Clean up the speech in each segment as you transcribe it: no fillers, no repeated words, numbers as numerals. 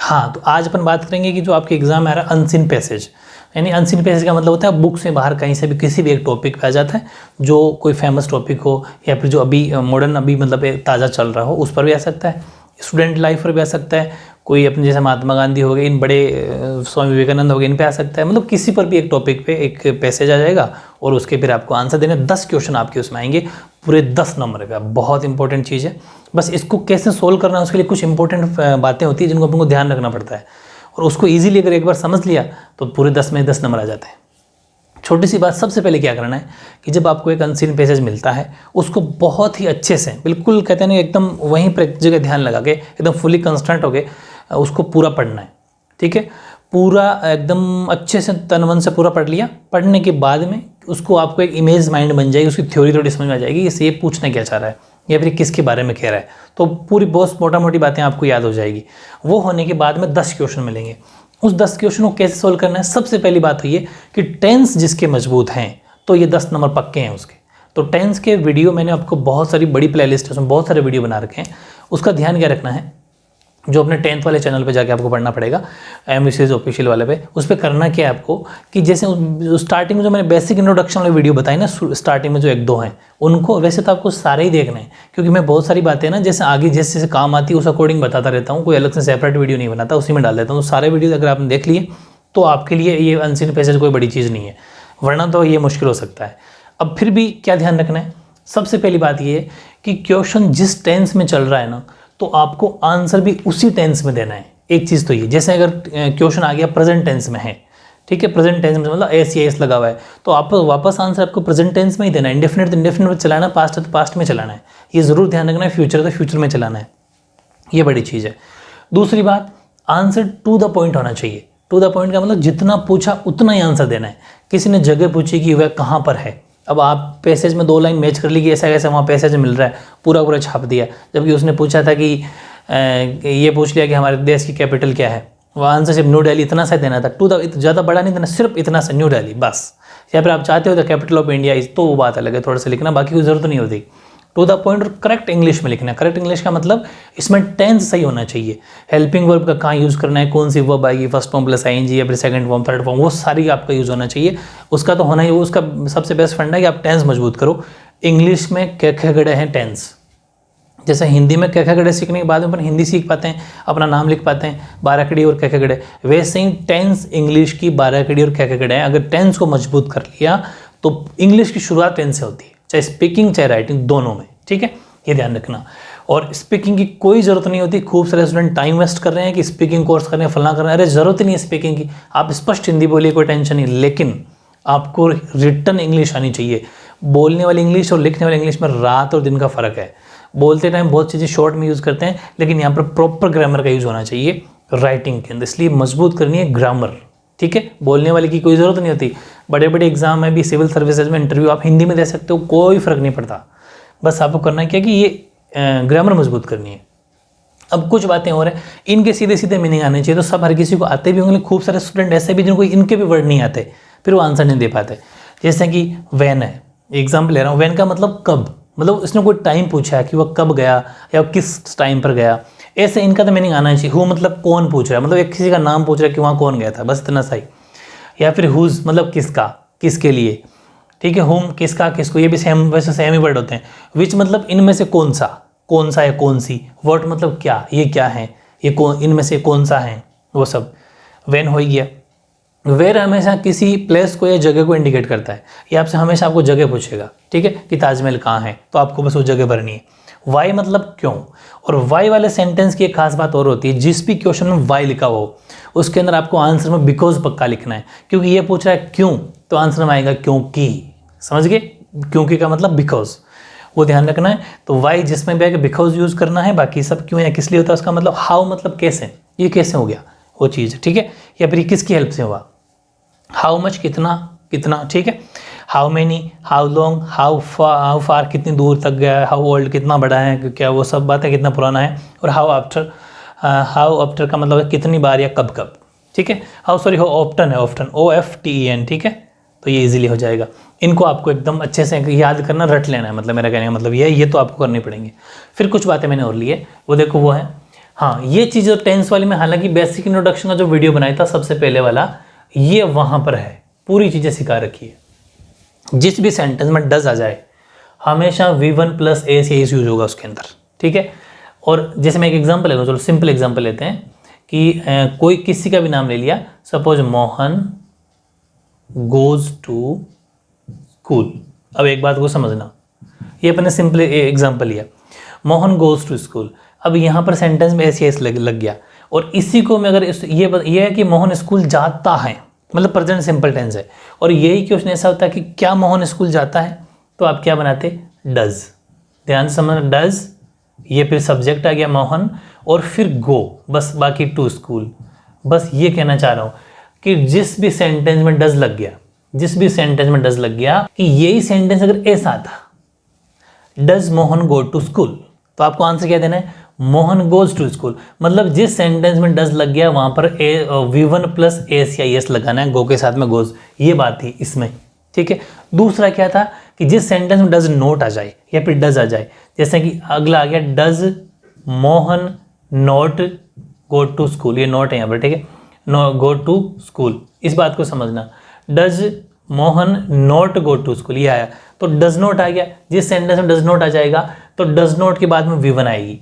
हाँ, तो आज अपन बात करेंगे कि जो आपके एग्जाम में आ रहा है अनसीन पैसेज, यानी अनसीन पैसेज का मतलब होता है बुक से बाहर कहीं से भी किसी भी एक टॉपिक पे आ जाता है, जो कोई फेमस टॉपिक हो या फिर जो अभी मॉडर्न अभी मतलब ताज़ा चल रहा हो उस पर भी आ सकता है, स्टूडेंट लाइफ पर भी आ सकता है, कोई अपने जैसे महात्मा गांधी हो गए, इन बड़े स्वामी विवेकानंद हो गए, इन पे आ सकता है, मतलब किसी पर भी एक टॉपिक पे एक पैसेज आ जाएगा और उसके फिर आपको आंसर देने 10 क्वेश्चन आपके उसमें आएंगे पूरे 10 नंबर का। बहुत इंपॉर्टेंट चीज़ है, बस इसको कैसे सोल्व करना है उसके लिए कुछ इंपॉर्टेंट बातें होती है जिनको अपन को ध्यान रखना पड़ता है, और उसको ईजिली अगर एक बार समझ लिया तो पूरे 10 में 10 नंबर आ जाते हैं। छोटी सी बात, सबसे पहले क्या करना है कि जब आपको एक अनसीन पैसेज मिलता है उसको बहुत ही अच्छे से, बिल्कुल कहते हैं ना एकदम वहीं पर एक जगह ध्यान लगा के एकदम फुली कंसंट्रेट होके उसको पूरा पढ़ना है, ठीक है। पूरा एकदम अच्छे से तन मन से पूरा पढ़ लिया, पढ़ने के बाद में उसको आपको एक इमेज माइंड बन जाएगी, उसकी थ्योरी थोड़ी समझ में आ जाएगी, इससे ये पूछना क्या चाह रहा है या फिर किसके बारे में कह रहा है, तो पूरी बहुत मोटा मोटी बातें आपको याद हो जाएगी। वो होने के बाद में 10 क्वेश्चन मिलेंगे। उस 10 क्वेश्चन को कैसे सोल्व करना है, सबसे पहली बात तो ये कि टेंस जिसके मजबूत हैं तो ये 10 नंबर पक्के हैं उसके। तो टेंस के वीडियो मैंने आपको बहुत सारी बड़ी प्लेलिस्ट है, उसमें बहुत सारे वीडियो बना रखे हैं। उसका ध्यान क्या रखना है, जो अपने 10th वाले चैनल पे जाके आपको पढ़ना पड़ेगा, MVCS ऑफिशियल वाले पे। उस पर करना क्या है आपको कि जैसे स्टार्टिंग में जो मैंने बेसिक इंट्रोडक्शन वाले वीडियो बताई ना, स्टार्टिंग में जो 1-2 हैं उनको, वैसे तो आपको सारे ही देखने हैं क्योंकि मैं बहुत सारी बातें ना जैसे आगे जैसे जैसे काम आती है उस अकॉर्डिंग बताता रहता हूँ, कोई अलग से सेपरेट वीडियो नहीं बनाता, उसी में डाल देता हूँ। तो सारे वीडियो अगर आपने देख लिए तो आपके लिए ये अनसीन पैसेज कोई बड़ी चीज़ नहीं है, वरना तो ये मुश्किल हो सकता है। अब फिर भी क्या ध्यान रखना है, सबसे पहली बात ये है कि क्वेश्चन जिस टेंस में चल रहा है ना तो आपको आंसर भी उसी टेंस में देना है। एक चीज़ तो ये, जैसे अगर क्वेश्चन आ गया प्रेजेंट टेंस में है, ठीक है, प्रेजेंट टेंस में मतलब एस या एस लगा हुआ है तो आप वापस आंसर आपको प्रेजेंट टेंस में ही देना है। इंडेफिनिट तो इंडेफिनिट में चलाना, पास्ट है तो पास्ट में चलाना है, ये ज़रूर ध्यान रखना है। फ्यूचर तो फ्यूचर में चलाना है, ये बड़ी चीज़ है। दूसरी बात, आंसर टू द पॉइंट होना चाहिए। टू द पॉइंट का मतलब जितना पूछा उतना ही आंसर देना है। किसी ने जगह पूछी कि वह कहाँ पर है, अब आप पैसेज में 2 लाइन मैच कर ली कि ऐसा कैसा वहाँ पैसेज मिल रहा है, पूरा पूरा छाप दिया। जबकि उसने पूछा था कि ये पूछ लिया कि हमारे देश की कैपिटल क्या है, वो आंसर सिर्फ न्यू दिल्ली इतना सा देना था, ज़्यादा बड़ा नहीं देना, सिर्फ इतना सा न्यू दिल्ली बस। या फिर आप चाहते हो the capital of India is, तो वो बात अलग है, थोड़ा सा लिखना, बाकी कोई ज़रूरत नहीं होती। टू द पॉइंट और करेक्ट इंग्लिश में लिखना। करेक्ट इंग्लिश का मतलब इसमें टेंस सही होना चाहिए, हेल्पिंग वर्ब का कहाँ यूज़ करना है, कौन सी वर्ब आएगी, फर्स्ट फॉर्म प्लस आईएनजी या फिर सेकंड फॉर्म थर्ड फॉर्म, वो सारी आपका यूज़ होना चाहिए। उसका तो होना ही, वो उसका सबसे बेस्ट फंडा है कि आप टेंस मजबूत करो। इंग्लिश में क ख गड़े हैं टेंस, जैसे हिंदी में क ख गड़े सीखने के बाद में अपन हिंदी सीख पाते हैं, अपना नाम लिख पाते हैं, 12 कड़ी और क ख गड़े, वैसे ही टेंस इंग्लिश की 12 कड़ी और क ख गड़े हैं। अगर टेंस को मजबूत कर लिया तो इंग्लिश की शुरुआत टेंस से होती है, चाहे स्पीकिंग चाहे राइटिंग दोनों में, ठीक है, ये ध्यान रखना। और स्पीकिंग की कोई ज़रूरत नहीं होती। खूब सारे स्टूडेंट टाइम वेस्ट कर रहे हैं कि स्पीकिंग कोर्स कर रहे हैं, फलना कर रहे हैं, अरे ज़रूरत ही नहीं है स्पीकिंग की, आप स्पष्ट हिंदी बोलिए, कोई टेंशन नहीं, लेकिन आपको रिटन इंग्लिश आनी चाहिए। बोलने वाली इंग्लिश और लिखने वाली इंग्लिश में रात और दिन का फ़र्क है। बोलते टाइम बहुत चीज़ें शॉर्ट में यूज़ करते हैं, लेकिन यहाँ पर प्रॉपर ग्रामर का यूज़ होना चाहिए राइटिंग के अंदर, इसलिए मजबूत करनी है ग्रामर, ठीक है। बोलने वाली की कोई ज़रूरत नहीं होती। बड़े बड़े एग्जाम में भी, सिविल सर्विसेज में इंटरव्यू आप हिंदी में दे सकते हो, कोई फ़र्क नहीं पड़ता, बस आपको करना क्या कि ये ग्रामर मजबूत करनी है। अब कुछ बातें और हैं, इनके सीधे सीधे मीनिंग आने चाहिए, तो सब हर किसी को आते भी होंगे। खूब सारे स्टूडेंट ऐसे भी जिनको इनके भी वर्ड नहीं आते, फिर वो आंसर नहीं दे पाते। जैसे कि वैन है, एग्जाम्पल ले रहा हूँ, वैन का मतलब कब, मतलब उसने कोई टाइम पूछा है कि वह कब गया या किस टाइम पर गया, ऐसे इनका तो मीनिंग आना चाहिए। हु मतलब कौन पूछ रहा है, मतलब एक किसी का नाम पूछ रहा है कि वहाँ कौन गया था, बस इतना सही। या फिर हुज मतलब किसका, किसके लिए, ठीक है। होम किसका किसको, ये भी सेम, वैसे सेम ही वर्ड होते हैं। विच मतलब इनमें से कौन सा है, कौन सी। व्हाट मतलब क्या, ये क्या है, ये कौन, इनमें से कौन सा है, वो सब। व्हेन हो गया। वेयर हमेशा किसी प्लेस को या जगह को इंडिकेट करता है, ये आपसे हमेशा आपको जगह पूछेगा, ठीक है, कि ताजमहल कहाँ है, तो आपको बस वो जगह भरनी है। वाई मतलब क्यों, और वाई वाले सेंटेंस की एक खास बात और होती है, जिस भी क्वेश्चन में वाई लिखा हो उसके अंदर आपको आंसर में बिकॉज पक्का लिखना है, क्योंकि ये पूछ रहा है क्यों, तो आंसर में आएगा क्योंकि, समझ गए, क्योंकि का मतलब बिकॉज, वो ध्यान रखना है। तो वाई जिसमें भी आएगा बिकॉज यूज करना है, बाकी सब क्यों या किस लिए होता है उसका मतलब। हाउ मतलब कैसे, ये कैसे हो गया वो चीज़, ठीक है, या फिर किसकी हेल्प से हुआ। हाउ मच कितना, ठीक है। How many, how long, how far कितनी दूर तक गया है, हाउ ओल्ड कितना बड़ा है, क्या वो सब बात है, कितना पुराना है। और हाउ आफ्टर का मतलब है कितनी बार या कब कब, ठीक है। हाउ ऑफ्टन है, ऑफ्टन OFTEN, ठीक है, तो ये इजीली हो जाएगा। इनको आपको एकदम अच्छे से याद करना, रट लेना है, मतलब मेरा कहने का मतलब ये है, ये तो आपको करनी पड़ेंगे। फिर कुछ बातें मैंने और ली है, वो देखो, वो है हाँ, ये चीज़ जो टेंस वाली में, हालांकि बेसिक इंट्रोडक्शन का जो वीडियो बनाया था सबसे पहले वाला, ये वहाँ पर है, पूरी चीज़ें सिखा रखी है। जिस भी सेंटेंस में डज आ जाए हमेशा V1 + एस यूज होगा उसके अंदर, ठीक है। और जैसे मैं एक एग्जांपल लेता हूँ, चलो सिंपल एग्जांपल लेते हैं कि कोई किसी का भी नाम ले लिया, suppose Mohan goes to school. अब एक बात को समझना, ये अपने सिंपल एग्जांपल लिया, मोहन गोज टू स्कूल। अब यहाँ पर सेंटेंस में एस लग गया, और इसी को मैं अगर ये है कि मोहन स्कूल जाता है, मतलब प्रेजेंट सिंपल टेंस है, और यही क्वेश्चन ऐसा होता है कि क्या मोहन स्कूल जाता है, तो आप क्या बनाते, डज। ध्यान से समझना, डज, ये फिर सब्जेक्ट आ गया मोहन, और फिर गो, बस बाकी टू स्कूल। बस ये कहना चाह रहा हूँ कि जिस भी सेंटेंस में डज लग गया, जिस भी सेंटेंस में डज लग गया, कि यही सेंटेंस अगर ऐसा था, does Mohan go to school, तो आपको आंसर क्या देना है, मोहन गोज टू स्कूल। मतलब जिस सेंटेंस में डज लग गया वहां पर V1 + एस या एस लगाना है, गो के साथ में गोज, ये बात थी इसमें, ठीक है। दूसरा क्या था कि जिस सेंटेंस में डज नोट आ जाए या फिर डज आ जाए, जैसे कि अगला आ गया, does Mohan not go to school, ये नॉट है यहाँ पर, ठीक है, नो गो टू स्कूल, इस बात को समझना। Does Mohan not go to school, ये आया, तो डज नॉट आ गया। जिस सेंटेंस में डज नॉट आ जाएगा तो डज नॉट के बाद में V1 आएगी,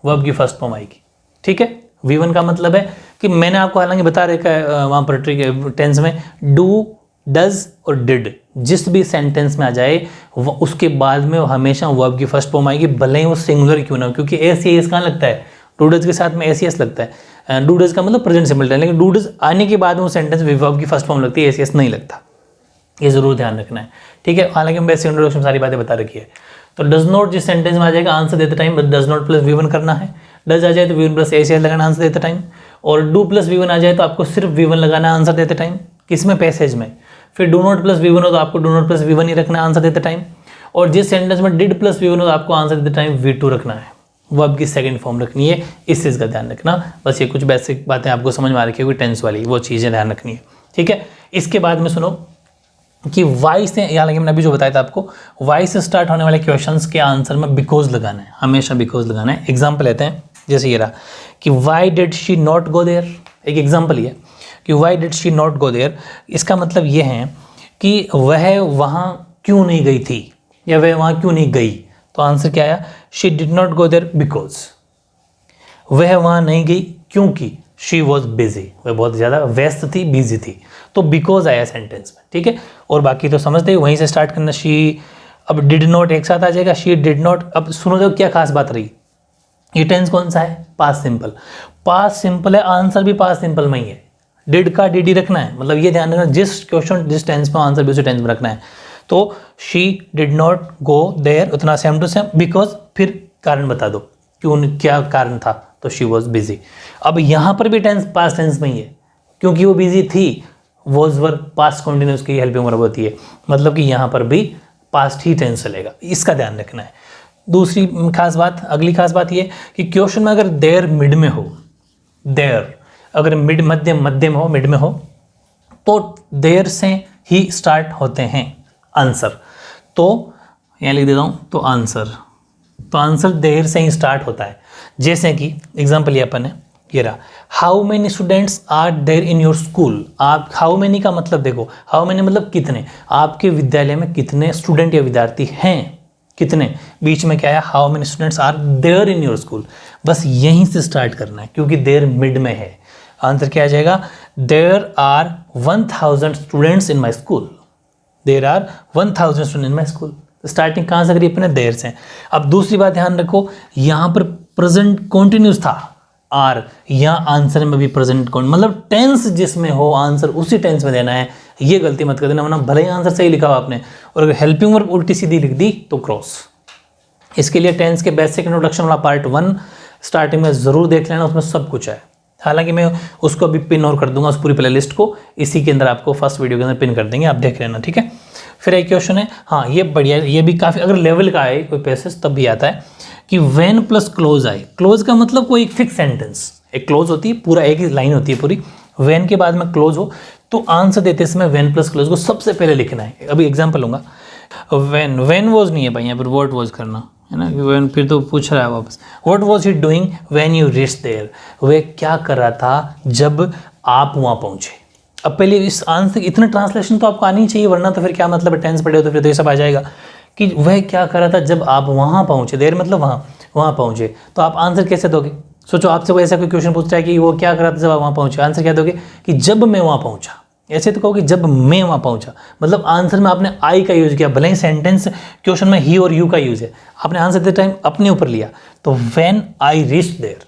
वर्ब की फर्स्ट फॉर्म आएगी, ठीक है। V1 का मतलब है कि मैंने आपको हालांकि बता रखा है वहाँ पर टेंस में, डू, डज और डिड जिस भी सेंटेंस में आ जाए उसके बाद में हमेशा वर्ब की फर्स्ट फॉर्म आएगी, भले ही वो सिंगुलर क्यों ना हो, क्योंकि एस एस कहाँ लगता है, डू डज के साथ में एस एस लगता है। डू डज का मतलब प्रेजेंट सिंपल टेंस, लेकिन डू डज आने के बाद वो सेंटेंस वर्ब की फर्स्ट फॉर्म लगती है, एस एस नहीं लगता, ये जरूर ध्यान रखना है, ठीक है। हालांकि मैं बेसिक इंट्रोडक्शन सारी बातें बता रखी है। तो डज नॉट जिस सेंटेंस में आ जाएगा, आंसर देते टाइम डज नॉट + V1 करना है। डज आ जाए तो V1 + एस लगाना आंसर देते टाइम, और डू + V1 आ जाए तो आपको सिर्फ V1 लगाना आंसर देते टाइम, किसमें, पैसेज में। फिर डू नॉट + V1 हो तो आपको डू नॉट + V1 ही रखना आंसर देते टाइम, और जिस सेंटेंस में डिड + V1 हो तो आपको आंसर देते टाइम V2 रखना है, वर्ब की सेकंड फॉर्म रखनी है। इस चीज़ का ध्यान रखना, बस ये कुछ बेसिक बातें आपको समझ में आ रखी होगी टेंस वाली, वो चीज़ें ध्यान रखनी है, ठीक है। इसके बाद में सुनो कि वाई से, या मैंने अभी जो बताया था आपको, वाई से स्टार्ट होने वाले क्वेश्चंस के आंसर में बिकॉज लगाना है, हमेशा बिकॉज लगाना है। एग्जांपल लेते हैं, जैसे ये रहा कि why did she not go there, एक एग्जांपल ये कि why did she not go there, इसका मतलब ये है कि वह वहाँ क्यों नहीं गई थी, या वह वहाँ क्यों नहीं गई, तो आंसर क्या आया, she did not go there because, वह वहाँ नहीं गई क्योंकि शी वॉज बिजी, वह बहुत ज़्यादा व्यस्त थी, बिजी थी, तो बिकॉज आया सेंटेंस में, ठीक है। और बाकी तो समझते ही, वहीं से स्टार्ट करना। शी, अब डिड नॉट एक साथ आ जाएगा, शी डिड नॉट। अब सुनो तो क्या खास बात रही, ये टेंस कौन सा है, पास्ट सिंपल, पास्ट सिंपल है, आंसर भी पास्ट सिंपल में ही है, डिड का डिड ही रखना है, मतलब ये ध्यान रखना, जिस क्वेश्चन जिस टेंस में आंसर भी उसी टेंस में रखना है। तो she did not go there, उतना सेम टू सेम, बिकॉज, फिर कारण बता दो क्यों, क्या कारण था, तो शी वॉज बिजी। अब यहाँ पर भी टेंस पास्ट टेंस में ही है, क्योंकि वो बिजी थी, वॉज वर्ब पास्ट कंटिन्यूस की हेल्पिंग वर्ब होती है, मतलब कि यहाँ पर भी पास्ट ही टेंस चलेगा, इसका ध्यान रखना है। दूसरी खास बात, अगली खास बात ये कि क्वेश्चन में अगर देयर मिड में हो, देयर अगर मिड मध्य में हो, मिड में हो, तो देयर से ही स्टार्ट होते हैं आंसर, तो यहाँ लिख देता हूँ, तो आंसर देयर से ही स्टार्ट होता है। जैसे कि एग्जाम्पल ये अपन है, ये रहा, how many students are there in your school. आप हाउ मेनी का मतलब देखो, हाउ मेनी मतलब कितने, आपके विद्यालय में कितने स्टूडेंट या विद्यार्थी हैं, कितने, बीच में क्या है, how many students are there in your school, बस यहीं से स्टार्ट करना है, क्योंकि देयर मिड में है। आंसर क्या आ जाएगा, there are 1000 students in my school, there are 1000 student in my school. Starting कहाँ से करी अपने, देयर से। अब दूसरी बात ध्यान रखो, यहाँ पर प्रेजेंट कॉन्टिन्यूस था आर, यहाँ आंसर में भी प्रेजेंट कौन, मतलब टेंस जिसमें हो आंसर उसी टेंस में देना है, ये गलती मत कर देना, वरना भले ही आंसर सही लिखा हो आपने और अगर हेल्पिंग वर्ब उल्टी सीधी लिख दी तो क्रॉस। इसके लिए टेंस के बेसिक इंट्रोडक्शन वाला पार्ट 1 स्टार्टिंग में ज़रूर देख लेना, उसमें सब कुछ है। हालांकि मैं उसको अभी पिन और कर दूंगा, उस पूरी प्लेलिस्ट को इसी के अंदर आपको फर्स्ट वीडियो के अंदर पिन कर देंगे, आप देख लेना, ठीक है। फिर एक क्वेश्चन है, हाँ ये बढ़िया, ये भी काफ़ी अगर लेवल का आए कोई पैसेज तब भी आता है कि व्हेन प्लस क्लोज आए। क्लोज का मतलब कोई एक फिक्स सेंटेंस, एक क्लोज होती है, पूरा एक ही लाइन होती है पूरी, व्हेन के बाद में क्लोज हो तो आंसर देते समय व्हेन प्लस क्लोज को सबसे पहले लिखना है। अभी एग्जांपल लूंगा, व्हेन, व्हेन वॉज नहीं है भाई, यहाँ पर वर्ड वॉज करना, है ना, when फिर तो पूछ रहा है वापस, what was he doing when you reached there, वह क्या कर रहा था जब आप वहाँ पहुँचे। अब पहले इस आंसर इतना ट्रांसलेशन तो आपको आनी चाहिए, वरना तो फिर क्या मतलब टेंस पढ़े हो तो फिर तो ये सब आ जाएगा कि वह क्या कर रहा था जब आप वहाँ पहुँचे, देर मतलब वहाँ पहुँचे। तो आप आंसर कैसे दोगे, सोचो आपसे कोई ऐसा कोई क्वेश्चन पूछता है कि वो क्या कर रहा था जब आप वहाँ पहुँचे, आंसर क्या दोगे कि जब मैं वहाँ पहुँचा। ऐसे तो कहोगे जब मैं वहाँ पहुँचा, मतलब आंसर में आपने आई का यूज़ किया, भले ही सेंटेंस क्वेश्चन में ही और यू का यूज़ है, आपने आंसर देते टाइम अपने ऊपर लिया। तो व्हेन आई रीच्ड देयर,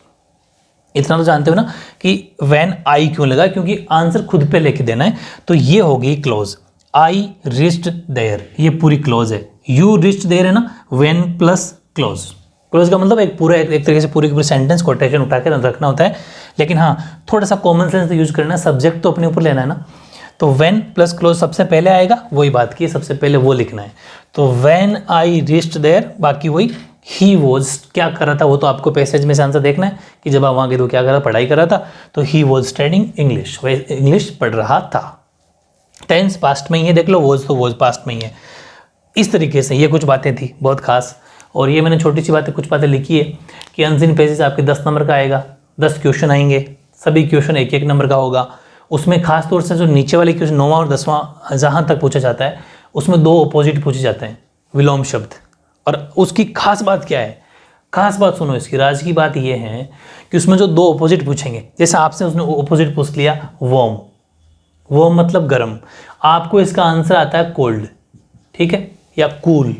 इतना तो जानते हो ना कि व्हेन आई क्यों लगा, क्योंकि आंसर खुद पे लेके देना है। तो ये होगी क्लोज, आई रीच्ड देयर, ये पूरी क्लोज है। यू रीच्ड देयर है ना, व्हेन प्लस क्लोज। क्लोज का मतलब एक पूरा एक तरीके से पूरी सेंटेंस कोटेशन उठा के रखना होता है, लेकिन हाँ थोड़ा सा कॉमन सेंस यूज करना है, सब्जेक्ट तो अपने ऊपर लेना है ना। तो व्हेन प्लस क्लोज सबसे पहले आएगा, वही बात की सबसे पहले वो लिखना है। तो व्हेन आई रीच्ड देयर, बाकी वही ही वॉज क्या कर रहा था, वो तो आपको पैसेज में से आंसर देखना है कि जब आप वहाँ गए तो क्या कर रहा, पढ़ाई कर रहा था। तो ही वॉज स्टडिंग इंग्लिश, वह इंग्लिश पढ़ रहा था। टेंस पास्ट में ही है, देख लो, वॉज तो वॉज पास्ट में ही है। इस तरीके से ये कुछ बातें थी बहुत खास, और ये मैंने छोटी सी बातें कुछ बातें लिखी है कि अनसीन पेजेस आपके 10 नंबर का आएगा, 10 क्वेश्चन आएंगे, सभी क्वेश्चन एक एक नंबर का होगा। उसमें खास तौर से जो नीचे वाले क्वेश्चन 9वां और 10वां जहाँ तक पूछा जाता है, उसमें 2 अपोजिट पूछे जाते हैं, विलोम शब्द। और उसकी खास बात क्या है, खास बात सुनो इसकी, राज की बात ये है कि उसमें जो 2 अपोजिट पूछेंगे, जैसे आपसे उसने अपोजिट पूछ लिया वार्म, वो मतलब गर्म, आपको इसका आंसर आता है कोल्ड, ठीक है, या कूल।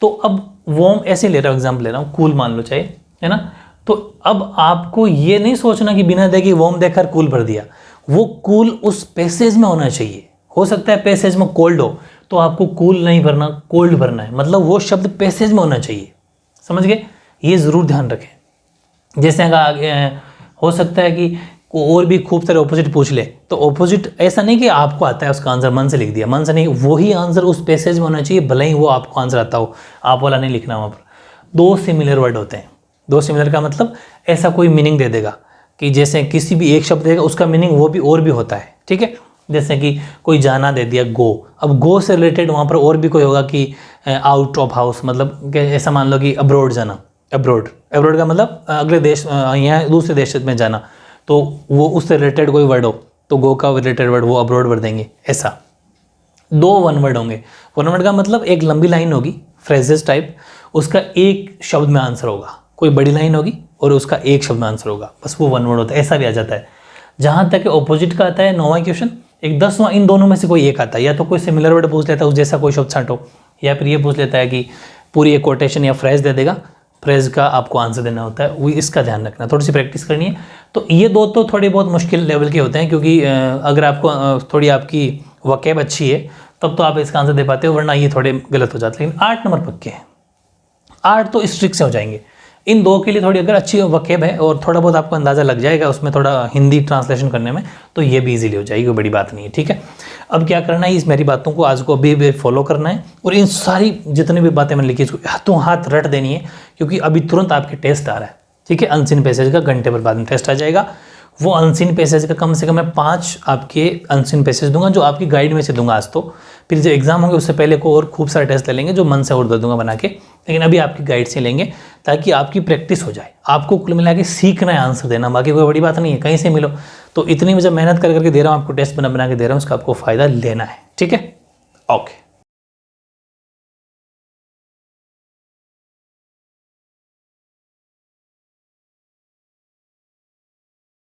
तो अब वार्म ऐसे ले रहा हूँ, एग्जाम्पल ले रहा हूँ, कूल मान लो चाहे, है ना। तो अब आपको ये नहीं सोचना कि बिना देखे वार्म देखकर कूल भर दिया, वो कूल उस पैसेज में होना चाहिए। हो सकता है पैसेज में कोल्ड हो, तो आपको कूल नहीं भरना, कोल्ड भरना है, मतलब वो शब्द पैसेज में होना चाहिए, समझ गए, ये ज़रूर ध्यान रखें। जैसे अगर हो सकता है कि और भी खूब सारे ऑपोजिट पूछ ले, तो ऑपोजिट ऐसा नहीं कि आपको आता है उसका आंसर मन से लिख दिया, मन से नहीं, वही आंसर उस पैसेज में होना चाहिए, भले ही वो आपको आंसर आता हो, आप वाला नहीं लिखना वहाँ पर। 2 सिमिलर वर्ड होते हैं, 2 सिमिलर का मतलब ऐसा कोई मीनिंग दे देगा कि जैसे किसी भी एक शब्द देगा उसका मीनिंग वो भी और भी होता है, ठीक है। जैसे कि कोई जाना दे दिया गो, अब गो से रिलेटेड वहाँ पर और भी कोई होगा कि आउट ऑफ हाउस, मतलब ऐसा मान लो कि अब्रोड जाना, अब्रोड का मतलब अगले देश, यहाँ दूसरे देश में जाना, तो वो उससे रिलेटेड कोई वर्ड हो तो गो का रिलेटेड वर्ड वो अब्रोड वर्ड देंगे। ऐसा 2 वन वर्ड होंगे, वन वर्ड का मतलब एक लंबी लाइन होगी फ्रेजेस टाइप, उसका एक शब्द में आंसर होगा, कोई बड़ी लाइन होगी और उसका एक शब्द में आंसर होगा, बस वो वन वर्ड होता है। ऐसा भी आ जाता है। जहाँ तक ऑपोजिट का आता है 9वां क्वेश्चन, एक 10वां, इन दोनों में से कोई एक आता है, या तो कोई सिमिलर वर्ड पूछ लेता है उस जैसा कोई शब्द छांटो, या फिर ये पूछ लेता है कि पूरी एक कोटेशन या फ्रेज दे देगा, फ्रेज का आपको आंसर देना होता है, वो इसका ध्यान रखना, थोड़ी सी प्रैक्टिस करनी है। तो ये 2 तो थोड़ी बहुत मुश्किल लेवल के होते हैं, क्योंकि अगर आपको थोड़ी आपकी वकैब अच्छी है तब तो आप इसका आंसर दे पाते हो, वरना ये थोड़े गलत हो जाते हैं। लेकिन 8 नंबर पक्के हैं, 8 तो स्ट्रिक्ट से हो जाएंगे। इन 2 के लिए थोड़ी अगर अच्छी वकैब है और थोड़ा बहुत आपको अंदाज़ा लग जाएगा उसमें थोड़ा हिंदी ट्रांसलेशन करने में, तो ये भी इजीली हो जाएगी, कोई बड़ी बात नहीं है, ठीक है। अब क्या करना है, इस मेरी बातों को आज को अभी भी फॉलो करना है, और इन सारी जितनी भी बातें मैंने लिखी इसको हाथों हाथ रट देनी है, क्योंकि अभी तुरंत आपके टेस्ट आ रहा है, ठीक है। अनसीन पैसेज का घंटे भर बाद में टेस्ट आ जाएगा। वो अनसीन पैसेज का कम से कम मैं 5 आपके अनसीन पैसेज दूंगा, जो आपकी गाइड में से दूंगा आज तो, फिर जो एग्जाम होंगे उससे पहले को और खूब सारे टेस्ट ले लेंगे जो मन से और दे दूंगा बना के, लेकिन अभी आपकी गाइड से लेंगे ताकि आपकी प्रैक्टिस हो जाए। आपको कुल मिला के सीखना है आंसर देना, बाकी कोई बड़ी बात नहीं है, कहीं से मिलो। तो इतनी जब मेहनत कर करके दे रहा हूँ आपको, टेस्ट बना बना के दे रहा हूँ, उसका आपको फ़ायदा लेना है, ठीक है। ओके।